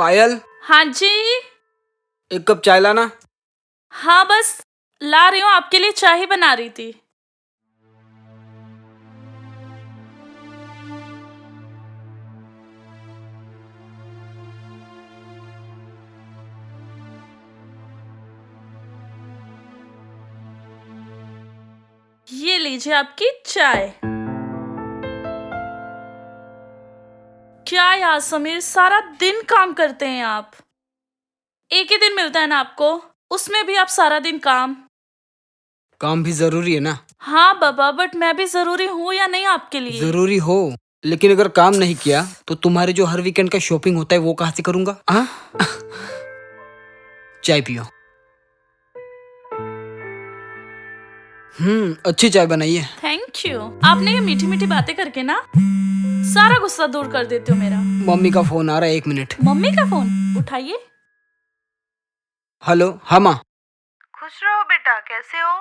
पायल, हाँ जी। एक कप चाय लाना। हाँ बस ला रही हूँ, आपके लिए चाय ही बना रही थी। ये लीजिए आपकी चाय। क्या यार समीर, सारा दिन काम करते हैं आप। एक ही दिन मिलता है ना आपको, उसमें भी आप सारा दिन काम। काम भी जरूरी है ना। हाँ बाबा, बट मैं भी जरूरी हूँ या नहीं आपके लिए? जरूरी हो, लेकिन अगर काम नहीं किया तो तुम्हारे जो हर वीकेंड का शॉपिंग होता है वो कहाँ से करूंगा? हाँ? चाय पियो। अच्छी चाय बनाई है। Thank you. आपने ये मीठी मीठी बातें करके ना सारा गुस्सा दूर कर देते हो मेरा। मम्मी का फोन आ रहा है, 1 मिनट। मम्मी का फोन उठाइए। हेलो, हाँ माँ। खुश रहो बेटा, कैसे हो?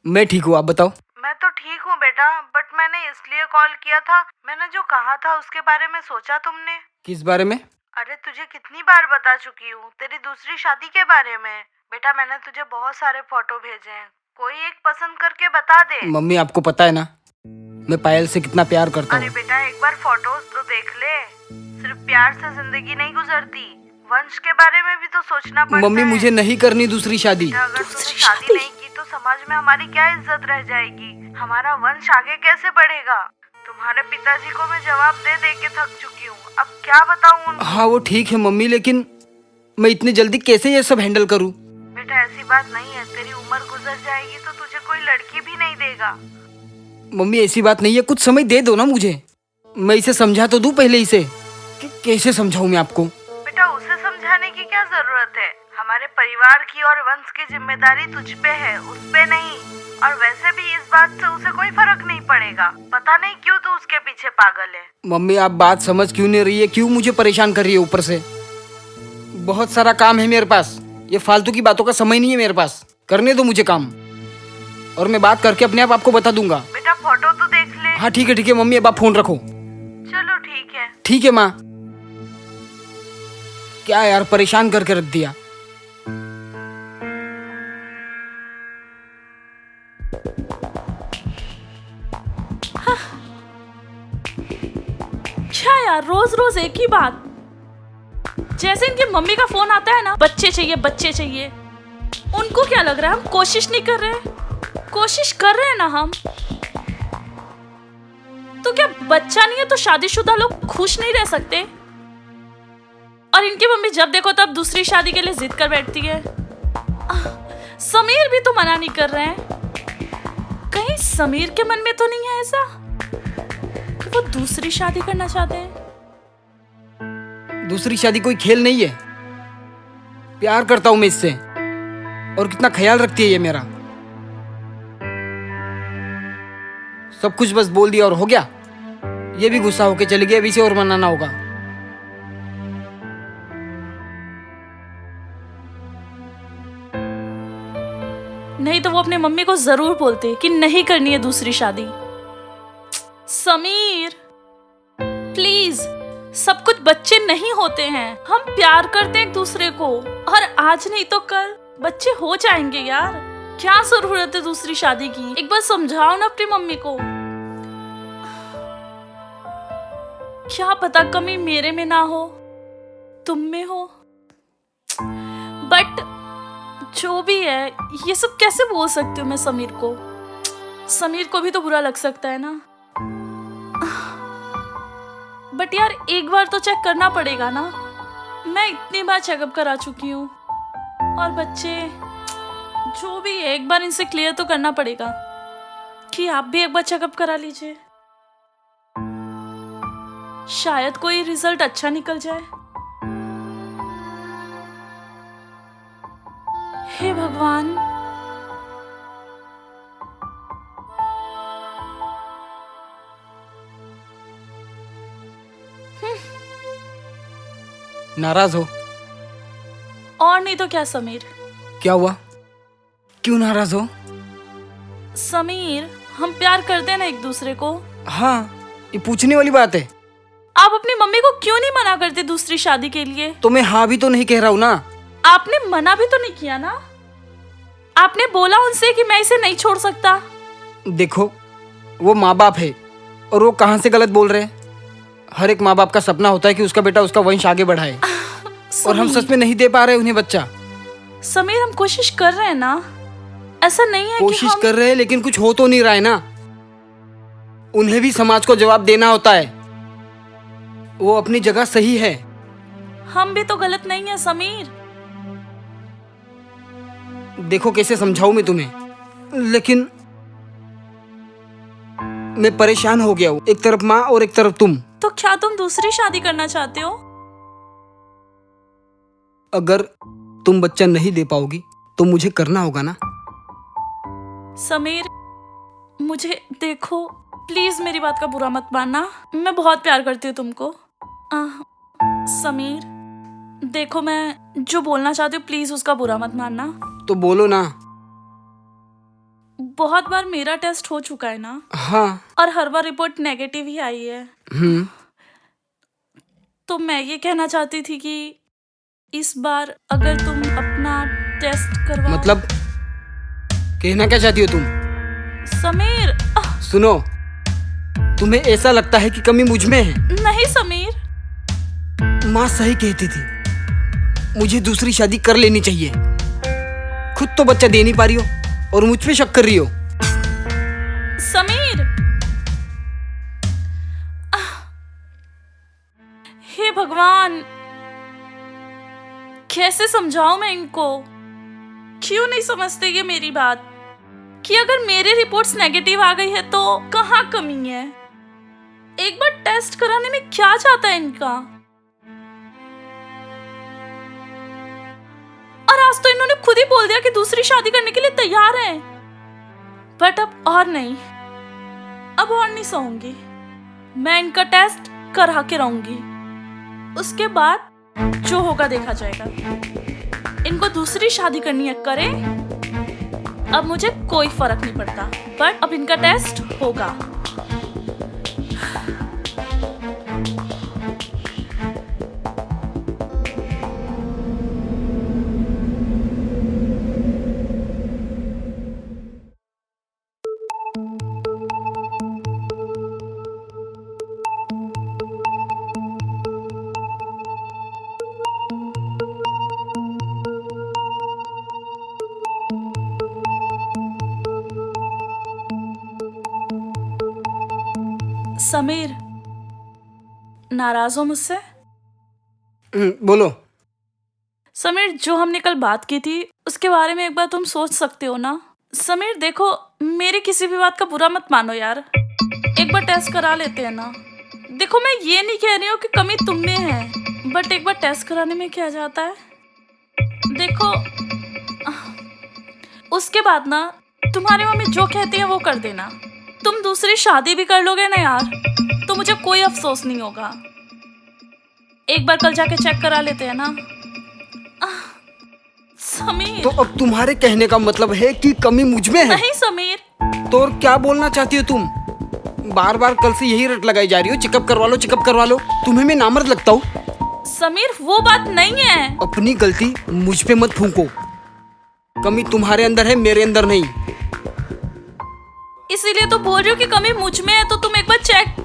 मैं ठीक हूँ, आप बताओ। मैं तो ठीक हूँ बेटा, बट मैंने इसलिए कॉल किया था, मैंने जो कहा था उसके बारे में सोचा तुमने? किस बारे में? अरे तुझे कितनी बार बता चुकी हूँ, तेरी दूसरी शादी के बारे में। बेटा मैंने तुझे बहुत सारे फोटो भेजे हैं, कोई एक पसंद करके बता दे। मम्मी आपको पता है ना मैं पायल से कितना प्यार करता अरे हूँ। बेटा एक बार फोटोज तो देख ले, सिर्फ प्यार से जिंदगी नहीं गुजरती, वंश के बारे में भी तो सोचना पड़ता मम्मी है। मुझे नहीं करनी दूसरी शादी। बेटा, अगर तूने शादी नहीं की तो समाज में हमारी क्या इज्जत रह जाएगी? हमारा वंश आगे कैसे बढ़ेगा? तुम्हारे पिताजी को मैं जवाब दे दे के थक चुकी हूँ, अब क्या बताऊँ उनको? हाँ वो ठीक है मम्मी, लेकिन मैं इतनी जल्दी कैसे ये सब हैंडल करूँ? बेटा ऐसी बात नहीं है, तेरी उम्र गुजर जाएगी तो तुझे कोई लड़की भी नहीं देगा। मम्मी ऐसी बात नहीं है, कुछ समय दे दो ना मुझे। मैं इसे समझा तो दूं पहले इसे। कैसे समझाऊं मैं आपको? बेटा उसे समझाने की क्या जरूरत है? हमारे परिवार की और वंश की जिम्मेदारी तुझ पे है, उस पे नहीं। और वैसे भी इस बात से उसे कोई फर्क नहीं पड़ेगा, पता नहीं क्यों तू उसके पीछे पागल है। मम्मी आप बात समझ क्यों नहीं रही है? क्यों मुझे परेशान कर रही है ऊपर से? बहुत सारा काम है मेरे पास, ये फालतू की बातों का समय नहीं है मेरे पास। करने दो मुझे काम, और मैं बात करके अपने आप आपको बता दूंगा। बेटा फोटो तो देख ले। हाँ ठीक है मम्मी, अब आप फोन रखो। चलो ठीक है। ठीक है माँ। क्या यार, परेशान करके रख दिया। क्या यार, रोज रोज एक ही बात। जैसे इनकी मम्मी का फोन आता है ना, बच्चे चाहिए बच्चे चाहिए। उनको क्या लग रहा है हम कोशिश नहीं कर रहे? कोशिश कर रहे हैं ना हम। तो क्या बच्चा नहीं है तो शादीशुदा लोग खुश नहीं रह सकते? और इनकी मम्मी जब देखो तब दूसरी शादी के लिए जिद कर बैठती है। समीर भी तो मना नहीं कर रहे हैं। कहीं समीर के मन में तो नहीं है ऐसा कि वो दूसरी शादी करना चाहते हैं? दूसरी शादी कोई खेल नहीं है। प्यार करता हूं मैं इससे, और कितना ख्याल रखती है ये मेरा। सब कुछ बस बोल दिया और हो गया। ये भी गुस्सा होके चली गई, अभी इसे और मनाना होगा। नहीं तो वो अपने मम्मी को जरूर बोलते कि नहीं करनी है दूसरी शादी। समीर प्लीज, सब कुछ बच्चे नहीं होते हैं, हम प्यार करते हैं एक दूसरे को, और आज नहीं तो कल बच्चे हो जाएंगे यार। क्या जरूरत है दूसरी शादी की? एक बार समझाओ ना अपनी मम्मी को। क्या पता कमी मेरे में ना हो, तुम में हो। बट जो भी है, ये सब कैसे बोल सकती हूँ मैं समीर को? समीर को भी तो बुरा लग सकता है ना। बट यार एक बार तो चेक करना पड़ेगा ना। मैं इतनी बार चेकअप करा चुकी हूँ, और बच्चे जो भी है एक बार इनसे क्लियर तो करना पड़ेगा कि आप भी एक बार चेकअप करा लीजिए। शायद कोई रिजल्ट अच्छा निकल जाए। हे भगवान। नाराज हो? और नहीं तो क्या समीर। क्या हुआ? क्यों नाराज हो? समीर हम प्यार करते हैं ना एक दूसरे को। हाँ, ये पूछने वाली बात है। आप अपनी मम्मी को क्यों नहीं मना करते दूसरी शादी के लिए? तो मैं हाँ भी तो नहीं कह रहा हूँ ना। आपने मना भी तो नहीं किया ना। आपने बोला उनसे कि मैं इसे नहीं छोड़ सकता। देखो, वो माँ बाप है और वो कहाँ से गलत बोल रहे हैं। हर एक माँ बाप का सपना होता है कि उसका बेटा उसका वंश आगे बढ़ाए, और हम सच में नहीं दे पा रहे उन्हें बच्चा। समीर, हम कोशिश कर रहे हैं ना, ऐसा नहीं है कोशिश कि हम... कर रहे हैं, लेकिन कुछ हो तो नहीं रहा है ना। उन्हें भी समाज को जवाब देना होता है। वो अपनी जगह सही है। हम भी तो गलत नहीं है समीर। देखो कैसे समझाऊं मैं तुम्हें, लेकिन मैं परेशान हो गया हूँ। एक तरफ माँ और एक तरफ तुम। तो क्या तुम दूसरी शादी करना चाहते हो? अगर तुम बच्चा नहीं दे पाओगी तो मुझे करना होगा ना। समीर, मुझे देखो, प्लीज मेरी बात का बुरा मत मानना। मैं बहुत प्यार करती हूँ तुमको। समीर, देखो, मैं जो बोलना चाहती हूँ प्लीज उसका बुरा मत मानना। तो बोलो ना। बहुत बार मेरा टेस्ट हो चुका है ना। हाँ। और हर बार रिपोर्ट नेगेटिव ही आई है। तो मैं ये कहना चाहती थी कि इस बार अगर तुम अपना टेस्ट करवा... मतलब कहना क्या चाहती हो तुम? समीर, सुनो, तुम्हें ऐसा लगता है कि कमी मुझ में है? नहीं समीर। माँ सही कहती थी, मुझे दूसरी शादी कर लेनी चाहिए। खुद तो बच्चा दे नहीं पा रही हो और मुझ पे शक कर रही हो। समीर, हे भगवान, कैसे समझाऊं मैं इनको? क्यों नहीं समझते ये मेरी बात कि अगर मेरी रिपोर्ट्स नेगेटिव आ गई है तो कहाँ कमी है? एक बार टेस्ट कराने में क्या जाता है इनका? और आज तो इन्होंने खुद ही बोल दिया कि दूसरी शादी करने के लिए तैयार हैं। बट अब और नहीं, अब और नहीं सहूंगी। मैं इनका टेस्ट करा के रहूंगी। उसके बाद जो होगा देखा जाएगा। इनको दूसरी शादी करनी है, करें। अब मुझे कोई फर्क नहीं पड़ता, बट अब इनका टेस्ट होगा। समीर, नाराज हो मुझसे? बोलो। समीर, जो हमने कल बात की थी उसके बारे में एक बार तुम सोच सकते हो ना? समीर देखो, मेरी किसी भी बात का बुरा मत मानो यार। एक बार टेस्ट करा लेते हैं ना। देखो, मैं ये नहीं कह रही हूँ कि कमी तुम में है, बट एक बार टेस्ट कराने में क्या जाता है? देखो, उसके बाद ना तुम्हारी मम्मी जो कहती है वो कर देना। तुम दूसरी शादी भी कर लोगे ना यार, तो मुझे कोई अफसोस नहीं होगा। एक बार कल जाके चेक करा लेते हैं ना। समीर, तो अब तुम्हारे कहने का मतलब है कि कमी मुझ में है? नहीं समीर। तो और क्या बोलना चाहती हो तुम? बार बार कल से यही रट लगाई जा रही हो, चेकअप करवा लो, चेकअप करवा लो। तुम्हें मैं नामर्द लगता हूँ? समीर, वो बात नहीं है। अपनी गलती मुझ पे मत फूंको। कमी तुम्हारे अंदर है, मेरे अंदर नहीं। इसीलिए तो बोल रही हूँ कि कमी मुझ में है, तो तुम एक बार चेक...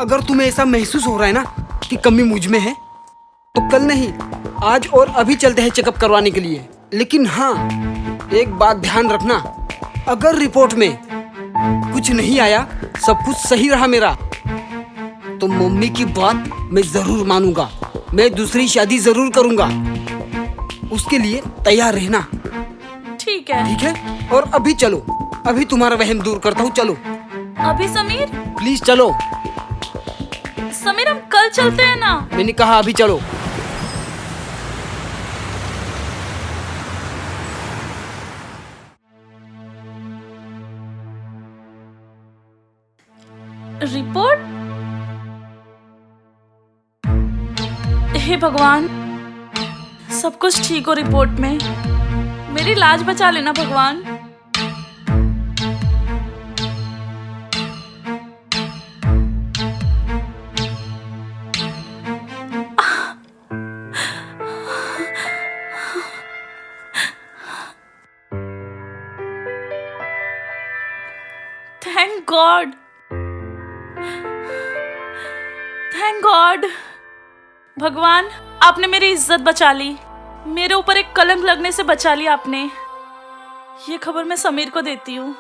अगर तुम्हें ऐसा महसूस हो रहा है ना कि कमी मुझ में है, तो कल नहीं, आज और अभी चलते हैं चेकअप करवाने के लिए। लेकिन हाँ, एक बात ध्यान रखना, अगर रिपोर्ट में कुछ नहीं आया, सब कुछ सही रहा मेरा, तो मम्मी की बात मैं जरूर मानूंगा। मैं दूसरी शादी जरूर करूंगा। उसके लिए तैयार रहना। ठीक है। ठीक है? और अभी चलो, अभी तुम्हारा वहम दूर करता हूँ। चलो अभी समीर, प्लीज चलो। समीर, हम कल चलते हैं ना। मैंने कहा अभी चलो। रिपोर्ट? हे भगवान, सब कुछ ठीक हो रिपोर्ट में। मेरी लाज बचा लेना भगवान। Thank God, thank God. भगवान, आपने मेरी इज्जत बचा ली, मेरे ऊपर एक कलंक लगने से बचा लिया आपने। ये खबर मैं समीर को देती हूँ।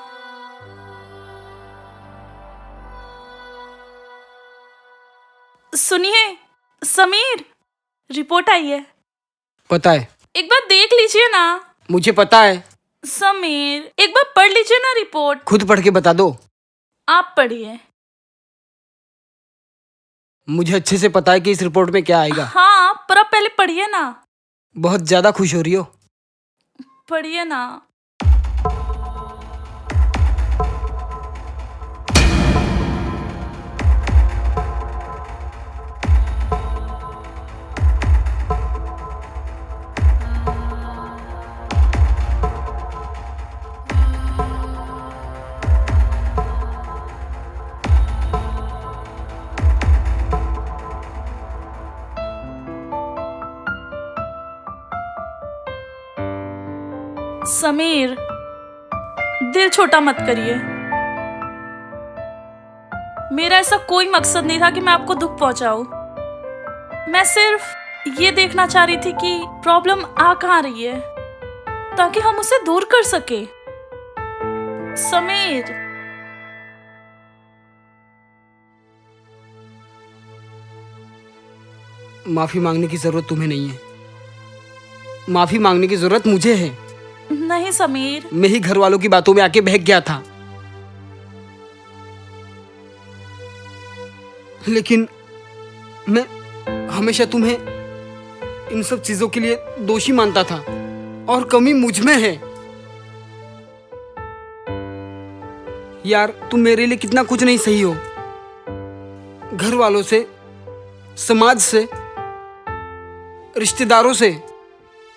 सुनिए समीर, रिपोर्ट आई है। पता है, एक बार देख लीजिए ना। मुझे पता है। समीर, एक बार पढ़ लीजिए ना रिपोर्ट। खुद पढ़ के बता दो। आप पढ़िए। मुझे अच्छे से पता है कि इस रिपोर्ट में क्या आएगा। हाँ, पर आप पहले पढ़िए ना। बहुत ज्यादा खुश हो रही हो। पढ़िए ना। समीर, दिल छोटा मत करिए। मेरा ऐसा कोई मकसद नहीं था कि मैं आपको दुख पहुंचाऊं। मैं सिर्फ ये देखना चाह रही थी कि प्रॉब्लम आ कहां रही है, ताकि हम उसे दूर कर सके। समीर, माफी मांगने की जरूरत तुम्हें नहीं है, माफी मांगने की जरूरत मुझे है। नहीं समीर। मैं ही घर वालों की बातों में आके बहक गया था, लेकिन मैं हमेशा तुम्हें इन सब चीजों के लिए दोषी मानता था, और कमी मुझ में है। यार, तुम मेरे लिए कितना कुछ नहीं सही हो। घर वालों से, समाज से, रिश्तेदारों से,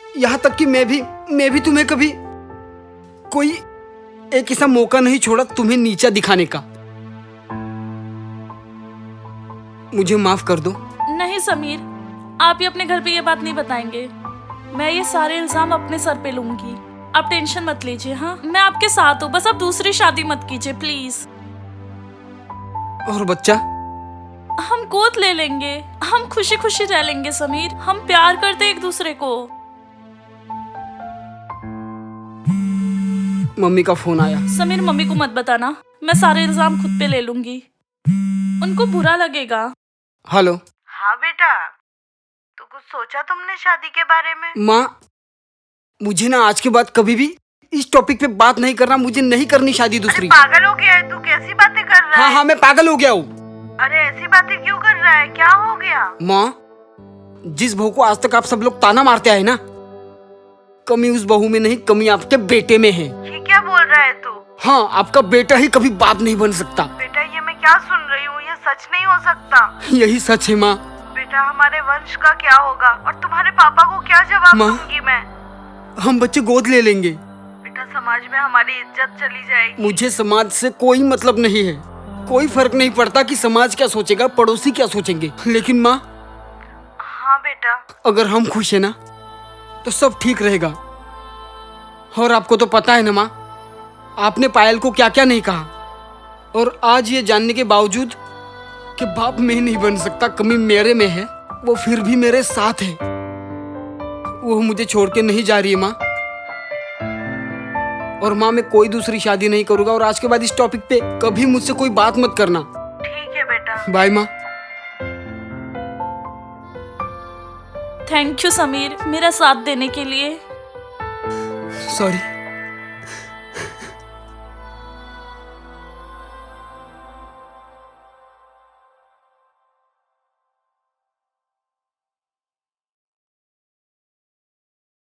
यहाँ तक कि मैं भी तुम्हें कभी कोई एक ऐसा मौका नहीं छोड़ा तुम्हें नीचा दिखाने का। मुझे माफ कर दो। नहीं समीर, आप ही अपने घर पे ये बात नहीं बताएंगे। मैं ये सारे इल्जाम अपने सर पे लूंगी। आप टेंशन मत लीजिए। हाँ, मैं आपके साथ हूँ, बस आप दूसरी शादी मत कीजिए प्लीज। और बच्चा? हम गोद ले लेंगे, हम खुशी खुशी रह लेंगे समीर। हम प्यार करते एक दूसरे को। मम्मी का फोन आया। समीर, मम्मी को मत बताना, मैं सारे इल्जाम खुद पे ले लूंगी, उनको बुरा लगेगा। हेलो। हाँ बेटा, तो कुछ सोचा तुमने शादी के बारे में? माँ, मुझे ना आज के बाद कभी भी इस टॉपिक पे बात नहीं करना। मुझे नहीं करनी शादी दूसरी। पागल हो गया है तू? कैसी बातें कर रहा है? हाँ, मैं पागल हो गया हूँ। अरे ऐसी बातें क्यों कर रहा है? क्या हो गया? माँ, जिस बहू को आज तक आप सब लोग ताना मारते आए ना, कमी उस बहू में नहीं, कमी आपके बेटे में है। ये क्या बोल रहा है तू? हाँ, आपका बेटा ही कभी बाप नहीं बन सकता। बेटा, ये मैं क्या सुन रही हूँ? ये सच नहीं हो सकता। यही सच है माँ। बेटा, हमारे वंश का क्या होगा और तुम्हारे पापा को क्या जवाब माँ, दूंगी मैं? हम बच्चे गोद ले लेंगे। बेटा, समाज में हमारी इज्जत चली जाएगी। मुझे समाज से कोई मतलब नहीं है। कोई फर्क नहीं पड़ता कि समाज क्या सोचेगा, पड़ोसी क्या सोचेंगे। लेकिन माँ, हाँ बेटा, अगर हम खुश है ना तो सब ठीक रहेगा। और आपको तो पता है ना माँ, आपने पायल को क्या क्या नहीं कहा। और आज ये जानने के बावजूद कि बाप मैं नहीं बन सकता, कमी मेरे में है, वो फिर भी मेरे साथ है। वो मुझे छोड़ के नहीं जा रही है माँ। और माँ, मैं कोई दूसरी शादी नहीं करूंगा, और आज के बाद इस टॉपिक पे कभी मुझसे कोई बात मत करना। ठीक है बेटा। बाय माँ। थैंक यू समीर, मेरा साथ देने के लिए। सॉरी।